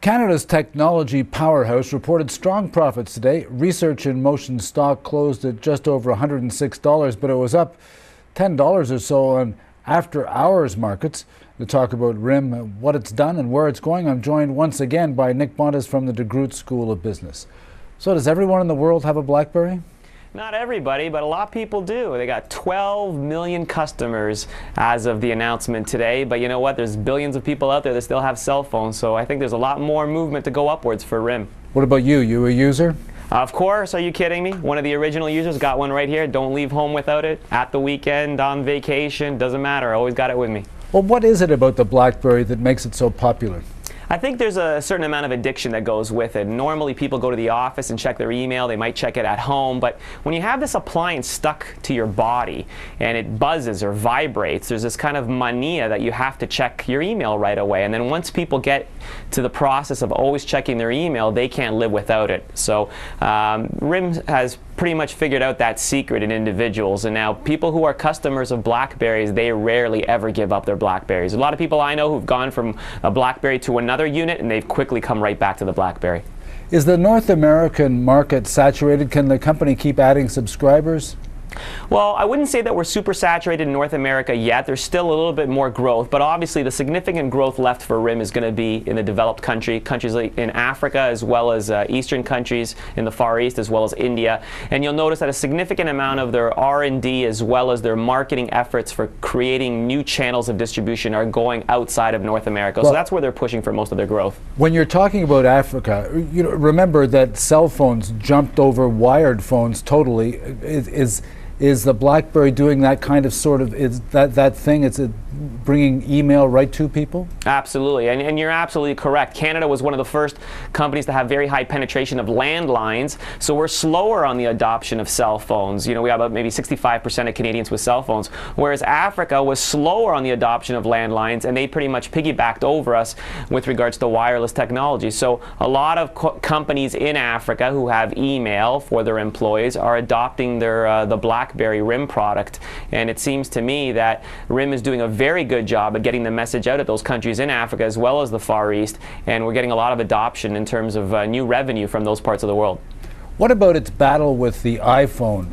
Canada's technology powerhouse reported strong profits today. Research in Motion stock closed at just over $106, but it was up $10 or so on after-hours markets. To talk about RIM, what it's done and where it's going, I'm joined once again by Nick Bontis from the DeGroote School of Business. So does everyone in the world have a Blackberry? Not everybody, but a lot of people do. They got 12 million customers as of the announcement today. But you know what? There's billions of people out there that still have cell phones, so I think there's a lot more movement to go upwards for RIM. What about you? You a user? Of course. Are you kidding me? One of the original users, got one right here. Don't leave home without it. At the weekend, on vacation, doesn't matter. I always got it with me. Well, what is it about the Blackberry that makes it so popular? I think there's a certain amount of addiction that goes with it. Normally people go to the office and check their email, they might check it at home, but when you have this appliance stuck to your body and it buzzes or vibrates, there's this kind of mania that you have to check your email right away. And then once people get to the process of always checking their email, they can't live without it. So RIM has pretty much figured out that secret in individuals, and now people who are customers of Blackberries, they rarely ever give up their Blackberries. A lot of people I know who've gone from a Blackberry to another unit and they've quickly come right back to the Blackberry. Is the North American market saturated? Can the company keep adding subscribers? Well, I wouldn't say that we're super saturated in North America yet. There's still a little bit more growth, but obviously the significant growth left for RIM is going to be in the developed countries like in Africa, as well as Eastern countries in the Far East, as well as India. And you'll notice that a significant amount of their R&D as well as their marketing efforts for creating new channels of distribution are going outside of North America. So that's where they're pushing for most of their growth. When you're talking about Africa, you know, remember that cell phones jumped over wired phones totally. Is the Blackberry doing that kind of is that thing? It's bringing email right to people? Absolutely, and you're absolutely correct. Canada was one of the first companies to have very high penetration of landlines, so we're slower on the adoption of cell phones. You know, we have about maybe 65% of Canadians with cell phones, whereas Africa was slower on the adoption of landlines, and they pretty much piggybacked over us with regards to wireless technology. So a lot of companies in Africa who have email for their employees are adopting their the Blackberry RIM product, and it seems to me that RIM is doing a very good job at getting the message out of those countries in Africa as well as the Far East, and we're getting a lot of adoption in terms of new revenue from those parts of the world. What about its battle with the iPhone?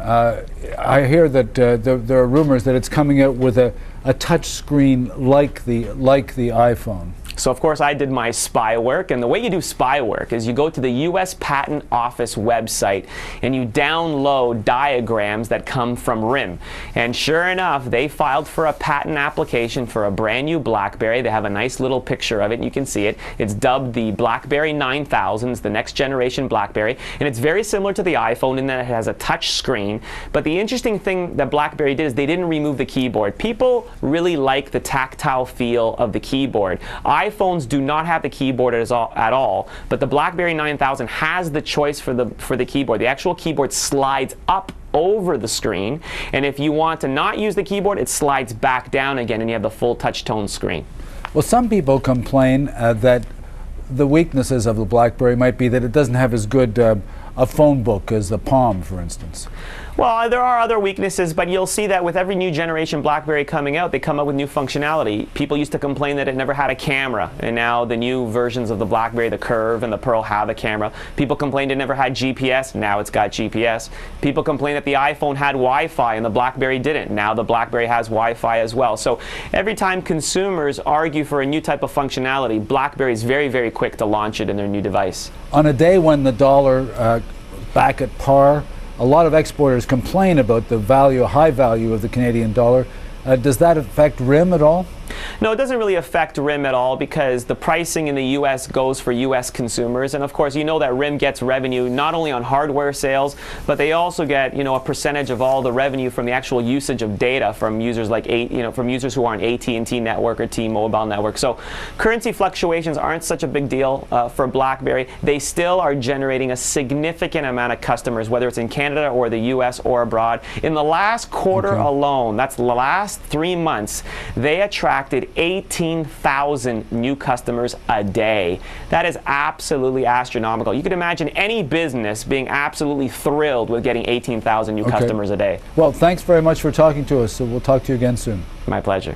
I hear that there are rumors that it's coming out with a touch screen like the iPhone. So of course I did my spy work, and the way you do spy work is you go to the U.S. Patent Office website and you download diagrams that come from RIM. And sure enough, they filed for a patent application for a brand new Blackberry. They have a nice little picture of it, and you can see it. It's dubbed the Blackberry 9000. It's the next generation Blackberry, and it's very similar to the iPhone in that it has a touch screen. But the interesting thing that Blackberry did is they didn't remove the keyboard. People really like the tactile feel of the keyboard. iPhones do not have the keyboard at all, but the Blackberry 9000 has the choice for the keyboard. The actual keyboard slides up over the screen, and if you want to not use the keyboard, it slides back down again, and you have the full touch tone screen. Well, some people complain that the weaknesses of the Blackberry might be that it doesn't have as good a phone book as the Palm, for instance. Well, there are other weaknesses, but you'll see that with every new generation Blackberry coming out, they come up with new functionality. People used to complain that it never had a camera, and now the new versions of the Blackberry, the Curve and the Pearl, have a camera. People complained it never had GPS, now it's got GPS. People complained that the iPhone had Wi-Fi and the Blackberry didn't. Now the Blackberry has Wi-Fi as well. So every time consumers argue for a new type of functionality, Blackberry is very, very quick to launch it in their new device. On a day when the dollar back at par, a lot of exporters complain about the high value of the Canadian dollar. Does that affect RIM at all? No, it doesn't really affect RIM at all, because the pricing in the U.S. goes for U.S. consumers, and of course you know that RIM gets revenue not only on hardware sales, but they also get, you know, a percentage of all the revenue from the actual usage of data from users like from users who are on AT&T network or T-Mobile network. So currency fluctuations aren't such a big deal for Blackberry. They still are generating a significant amount of customers, whether it's in Canada or the U.S. or abroad. In the last quarter alone, that's the last 3 months, they attracted 18,000 new customers a day. That is absolutely astronomical. You can imagine any business being absolutely thrilled with getting 18,000 new customers a day. Well, thanks very much for talking to us. So we'll talk to you again soon. My pleasure.